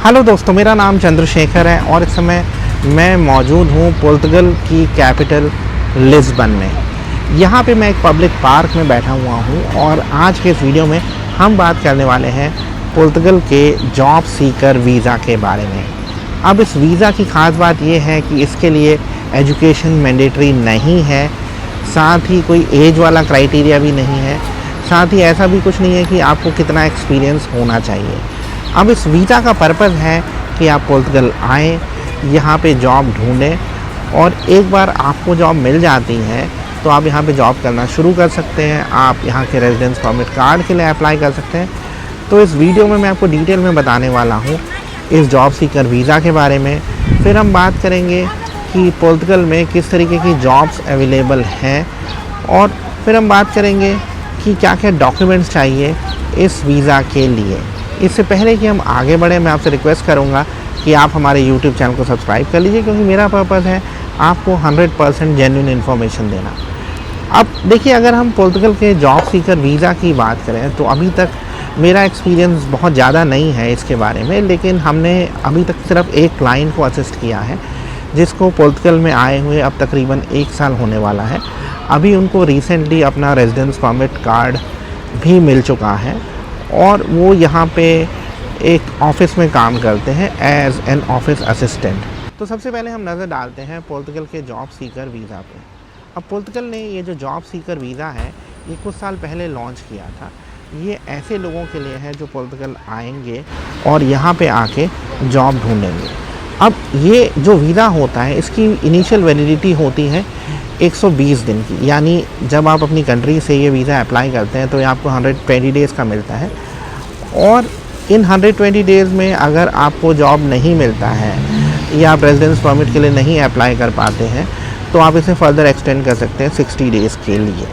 Hello दोस्तों, मेरा नाम चंद्रशेखर है और इस समय मैं मौजूद हूँ पुर्तगाल की कैपिटल लिस्बन में। यहाँ पे मैं एक पब्लिक पार्क में बैठा हुआ हूँ और आज के इस वीडियो में हम बात करने वाले हैं पुर्तगाल के जॉब सीकर वीज़ा के बारे में। अब इस वीज़ा की ख़ास बात ये है कि इसके लिए एजुकेशन मैंडेटरी नहीं है, साथ ही कोई एज वाला क्राइटेरिया भी नहीं है, साथ ही ऐसा भी कुछ नहीं है कि आपको कितना एक्सपीरियंस होना चाहिए। अब इस वीज़ा का पर्पज़ है कि आप पुर्तगाल आएँ, यहाँ पे जॉब ढूंढें और एक बार आपको जॉब मिल जाती है तो आप यहाँ पे जॉब करना शुरू कर सकते हैं। आप यहाँ के रेजिडेंस परमिट कार्ड के लिए अप्लाई कर सकते हैं। तो इस वीडियो में मैं आपको डिटेल में बताने वाला हूँ इस जॉब सीकर वीज़ा के बारे में। फिर हम बात करेंगे कि पुर्तगाल में किस तरीके की जॉब्स अवेलेबल हैं और फिर हम बात करेंगे कि क्या क्या डॉक्यूमेंट्स चाहिए इस वीज़ा के लिए। इससे पहले कि हम आगे बढ़ें, मैं आपसे रिक्वेस्ट करूंगा कि आप हमारे YouTube चैनल को सब्सक्राइब कर लीजिए, क्योंकि मेरा पर्पज़ है आपको 100% जेन्युइन इन्फॉर्मेशन देना। अब देखिए, अगर हम पुर्तगाल के जॉब सीकर वीज़ा की बात करें तो अभी तक मेरा एक्सपीरियंस बहुत ज़्यादा नहीं है इसके बारे में, लेकिन हमने अभी तक सिर्फ एक क्लाइंट को असिस्ट किया है जिसको पुर्तगाल में आए हुए अब तकरीबन 1 साल होने वाला है। अभी उनको रिसेंटली अपना रेजिडेंस परमिट कार्ड भी मिल चुका है और वो यहाँ पे एक ऑफ़िस में काम करते हैं एज एन ऑफिस असिस्टेंट। तो सबसे पहले हम नज़र डालते हैं पुर्तगाल के जॉब सीकर वीज़ा पे। अब पुर्तगाल ने ये जो जॉब सीकर वीज़ा है ये कुछ साल पहले लॉन्च किया था। ये ऐसे लोगों के लिए है जो पुर्तगाल आएंगे और यहाँ पे आके जॉब ढूंढेंगे। अब ये जो वीज़ा होता है इसकी इनिशियल वैलिडिटी होती है 120 दिन की, यानी जब आप अपनी कंट्री से ये वीज़ा अप्लाई करते हैं तो ये आपको 120 डेज़ का मिलता है और इन 120 डेज़ में अगर आपको जॉब नहीं मिलता है या आप रेजिडेंस परमिट के लिए नहीं अप्लाई कर पाते हैं तो आप इसे फ़र्दर एक्सटेंड कर सकते हैं 60 डेज़ के लिए,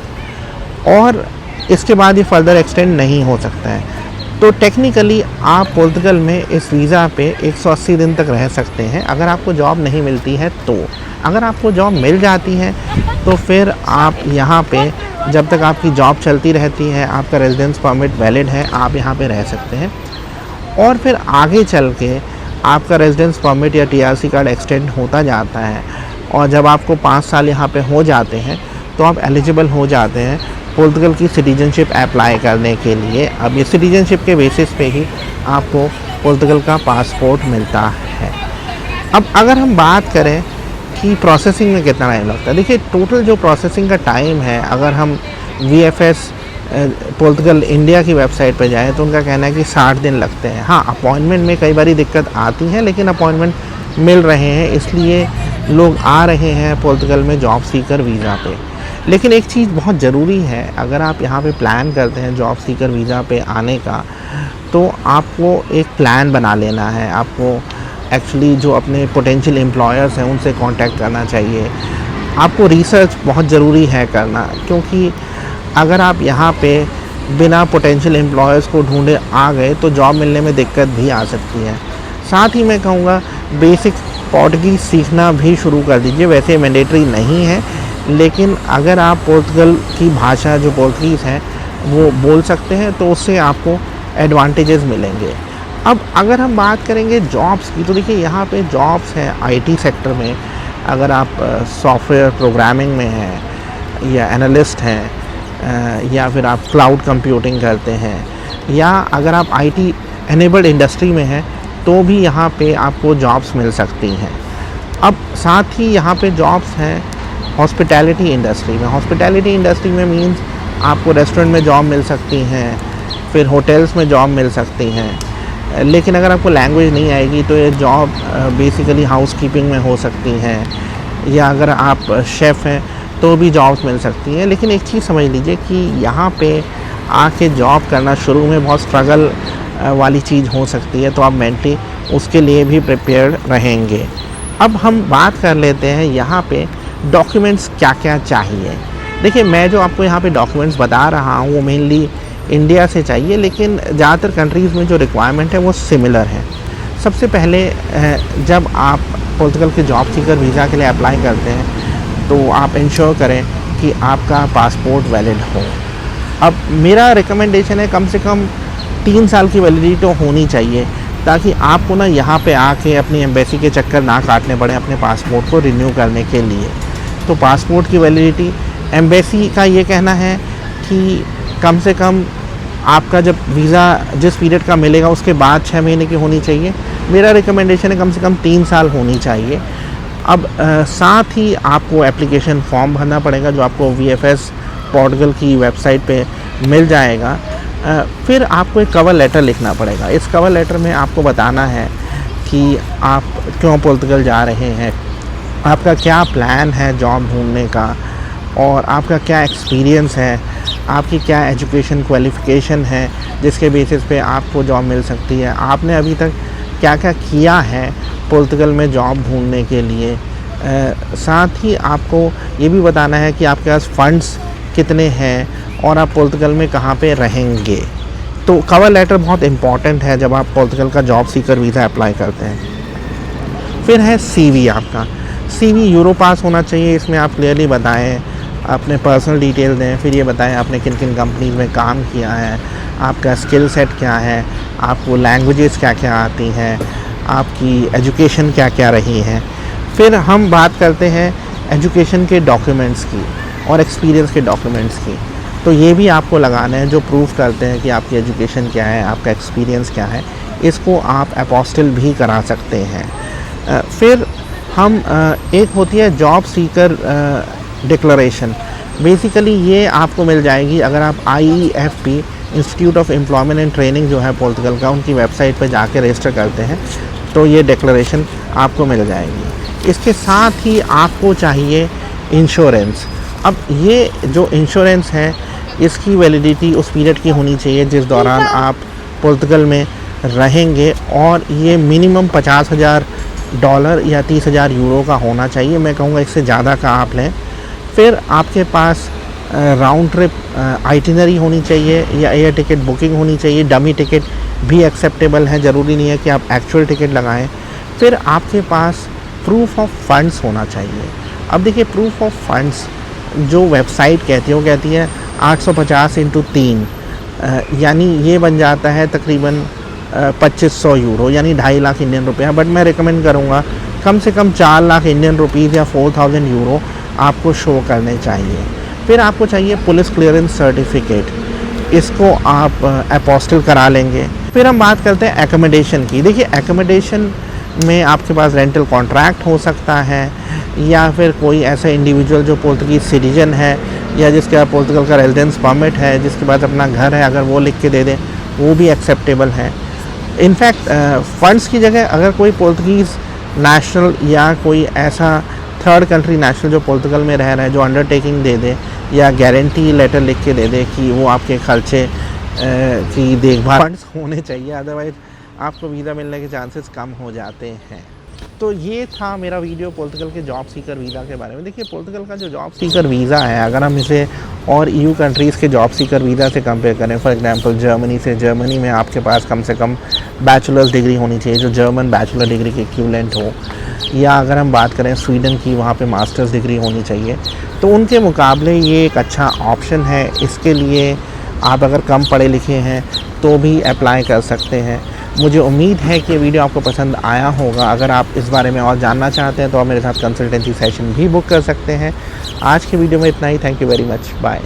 और इसके बाद ये फ़र्दर एक्सटेंड नहीं हो सकता है। तो टेक्निकली आप पुर्तगाल में इस वीज़ा पे 180 दिन तक रह सकते हैं अगर आपको जॉब नहीं मिलती है। तो अगर आपको जॉब मिल जाती है तो फिर आप यहाँ पे जब तक आपकी जॉब चलती रहती है, आपका रेजिडेंस परमिट वैलिड है, आप यहाँ पे रह सकते हैं और फिर आगे चल के आपका रेजिडेंस परमिट या टीआरसी कार्ड एक्सटेंड होता जाता है और जब आपको 5 साल यहाँ पे हो जाते हैं तो आप एलिजिबल हो जाते हैं पुर्तगाल की सिटीजनशिप अप्लाई करने के लिए। अब ये सिटीजनशिप के बेसिस पे ही आपको पुर्तगाल का पासपोर्ट मिलता है। अब अगर हम बात करें कि प्रोसेसिंग में कितना टाइम लगता है, देखिए टोटल जो प्रोसेसिंग का टाइम है, अगर हम VFS पुर्तगाल इंडिया की वेबसाइट पर जाएँ तो उनका कहना है कि 60 दिन लगते हैं। हाँ, अपॉइंटमेंट में कई बारी दिक्कत आती है, लेकिन अपॉइंटमेंट मिल रहे हैं, इसलिए लोग आ रहे हैं पुर्तगाल में जॉब सीकर वीज़ा पे। लेकिन एक चीज़ बहुत ज़रूरी है, अगर आप यहाँ पे प्लान करते हैं जॉब सीकर वीज़ा पे आने का तो आपको एक प्लान बना लेना है। आपको एक्चुअली जो अपने पोटेंशियल एम्प्लॉयर्स हैं उनसे कांटेक्ट करना चाहिए। आपको रिसर्च बहुत ज़रूरी है करना, क्योंकि अगर आप यहाँ पे बिना पोटेंशियल एम्प्लॉयर्स को ढूंढे आ गए तो जॉब मिलने में दिक्कत भी आ सकती है। साथ ही मैं कहूँगा बेसिक पोर्तुगीज़ सीखना भी शुरू कर दीजिए। वैसे मैंडेटरी नहीं है, लेकिन अगर आप पुर्तगाल की भाषा जो पोर्तुगीज़ है वो बोल सकते हैं तो उससे आपको एडवांटेजेस मिलेंगे। अब अगर हम बात करेंगे जॉब्स की तो देखिए यहाँ पे जॉब्स हैं IT सेक्टर में। अगर आप सॉफ्टवेयर प्रोग्रामिंग में हैं या एनालिस्ट हैं या फिर आप क्लाउड कंप्यूटिंग करते हैं या अगर आप IT एनेबल्ड इंडस्ट्री में हैं तो भी यहाँ पे आपको जॉब्स मिल सकती हैं। अब साथ ही यहाँ पे जॉब्स हैं हॉस्पिटैलिटी इंडस्ट्री में। हॉस्पिटैलिटी इंडस्ट्री में मीन्स आपको रेस्टोरेंट में जॉब मिल सकती हैं, फिर होटल्स में जॉब मिल सकती हैं। लेकिन अगर आपको लैंग्वेज नहीं आएगी तो ये जॉब बेसिकली हाउसकीपिंग में हो सकती हैं, या अगर आप शेफ़ हैं तो भी जॉब्स मिल सकती हैं। लेकिन एक चीज़ समझ लीजिए कि यहाँ पे आके जॉब करना शुरू में बहुत स्ट्रगल वाली चीज़ हो सकती है, तो आप मेंटली उसके लिए भी प्रिपेयर्ड रहेंगे। अब हम बात कर लेते हैं यहाँ पे डॉक्यूमेंट्स क्या क्या चाहिए। देखिए, मैं जो आपको यहाँ पे डॉक्यूमेंट्स बता रहा हूँ वो मेनली इंडिया से चाहिए, लेकिन ज़्यादातर कंट्रीज़ में जो रिक्वायरमेंट है वो सिमिलर है। सबसे पहले जब आप पुर्तगाल के जॉब सीकर वीज़ा के लिए अप्लाई करते हैं तो आप इंश्योर करें कि आपका पासपोर्ट वैलिड हो। अब मेरा रिकमेंडेशन है कम से कम 3 साल की वैलिडिटी तो होनी चाहिए, ताकि आपको ना यहाँ पे आके अपनी एम्बेसी के चक्कर ना काटने पड़े अपने पासपोर्ट को रिन्यू करने के लिए। तो पासपोर्ट की वैलिडिटी, एम्बेसी का ये कहना है कि कम से कम आपका जब वीज़ा जिस पीरियड का मिलेगा उसके बाद 6 महीने की होनी चाहिए। मेरा रिकमेंडेशन है कम से कम 3 साल होनी चाहिए। अब साथ ही आपको एप्लीकेशन फॉर्म भरना पड़ेगा जो आपको VFS पोर्टुगल की वेबसाइट पे मिल जाएगा। फिर आपको एक कवर लेटर लिखना पड़ेगा। इस कवर लेटर में आपको बताना है कि आप क्यों पोर्तुगल जा रहे हैं, आपका क्या प्लान है जॉब ढूंढने का, और आपका क्या एक्सपीरियंस है, आपकी क्या एजुकेशन क्वालिफ़िकेशन है जिसके बेसिस पे आपको जॉब मिल सकती है, आपने अभी तक क्या क्या किया है पोर्तुगल में जॉब ढूंढने के लिए। साथ ही आपको ये भी बताना है कि आपके पास फ़ंड्स कितने हैं और आप पोर्तुगल में कहाँ पे रहेंगे। तो कवर लेटर बहुत इम्पॉर्टेंट है जब आप पोर्तुगल का जॉब सीकर वीज़ा अप्लाई करते हैं। फिर है CV आपका। CV यूरोपास होना चाहिए। इसमें आप क्लियरली बताएं, अपने पर्सनल डिटेल दें, फिर ये बताएं आपने किन किन कंपनीज़ में काम किया है, आपका स्किल सेट क्या है, आपको लैंग्वेजेस क्या क्या आती हैं, आपकी एजुकेशन क्या क्या रही है। फिर हम बात करते हैं एजुकेशन के डॉक्यूमेंट्स की और एक्सपीरियंस के डॉक्यूमेंट्स की। तो ये भी आपको लगाना है जो प्रूफ करते हैं कि आपकी एजुकेशन क्या है, आपका एक्सपीरियंस क्या है। इसको आप अपोस्टिल भी करा सकते हैं। फिर हम एक होती है जॉब सीकर डिक्लेरेशन। बेसिकली ये आपको मिल जाएगी अगर आप IEFP institute of employment and training जो है पोर्तुगल का, उनकी वेबसाइट पे जाके रजिस्टर करते हैं तो ये डिक्लेरेशन आपको मिल जाएगी। इसके साथ ही आपको चाहिए इंश्योरेंस। अब ये जो इंश्योरेंस है इसकी वैलिडिटी उस पीरियड की होनी चाहिए जिस दौरान आप पोर्तुगल में रहेंगे, और ये मिनिमम $50,000 या €30,000 का होना चाहिए। मैं कहूँगा इससे ज़्यादा का आप लें। फिर आपके पास राउंड ट्रिप आइटिनरी होनी चाहिए या एयर टिकट बुकिंग होनी चाहिए। डमी टिकट भी एक्सेप्टेबल है, ज़रूरी नहीं है कि आप एक्चुअल टिकट लगाएं। फिर आपके पास प्रूफ ऑफ फंड्स होना चाहिए। अब देखिए, प्रूफ ऑफ फंड्स जो वेबसाइट कहती है वो कहती है 850 × 3, यानी ये बन जाता है तकरीबन €2500 यानी 2.5 लाख इंडियन रुपया। बट मैं रिकमेंड करूँगा कम से कम 4 लाख इंडियन रुपीज़ या €4000 आपको शो करने चाहिए। फिर आपको चाहिए पुलिस क्लियरेंस सर्टिफिकेट, इसको आप अपोस्टिल करा लेंगे। फिर हम बात करते हैं एकोमोडेशन की। देखिए, एकोमोडेशन में आपके पास रेंटल कॉन्ट्रैक्ट हो सकता है, या फिर कोई ऐसा इंडिविजुअल जो पोर्तुगीज़ सिटीजन है या जिसके पास पोर्तुगल का रेजिडेंस परमिट है, जिसके पास अपना घर है, अगर वो लिख के दे दें वो भी एक्सेप्टेबल है। इनफैक्ट फ़ंड्स की जगह अगर कोई पोर्तुगीज़ नेशनल या कोई ऐसा थर्ड कंट्री नेशनल जो पोर्तुगल में रह रहा है जो अंडरटेकिंग दे दे या गारंटी लेटर लिख के दे दे कि वो आपके खर्चे की देखभाल, फंड्स होने चाहिए, अदरवाइज़ आपको वीज़ा मिलने के चांसेस कम हो जाते हैं। तो ये था मेरा वीडियो पोर्तुगल के जॉब सीकर वीज़ा के बारे में। देखिए, पोर्तुगल का जो जॉब सीकर वीज़ा है, अगर हम इसे और EU कंट्रीज़ के जॉब सीकर वीज़ा से कंपेयर करें, फॉर एग्जांपल जर्मनी से, जर्मनी में आपके पास कम से कम बैचलर्स डिग्री होनी चाहिए जो जर्मन बैचलर डिग्री के इक्विवेलेंट हो, या अगर हम बात करें स्वीडन की, वहाँ पे मास्टर्स डिग्री होनी चाहिए। तो उनके मुकाबले ये एक अच्छा ऑप्शन है। इसके लिए आप अगर कम पढ़े लिखे हैं तो भी अप्लाई कर सकते हैं। मुझे उम्मीद है कि वीडियो आपको पसंद आया होगा। अगर आप इस बारे में और जानना चाहते हैं तो आप मेरे साथ कंसल्टेंसी सेशन भी बुक कर सकते हैं। आज के वीडियो में इतना ही। Thank you very much. Bye.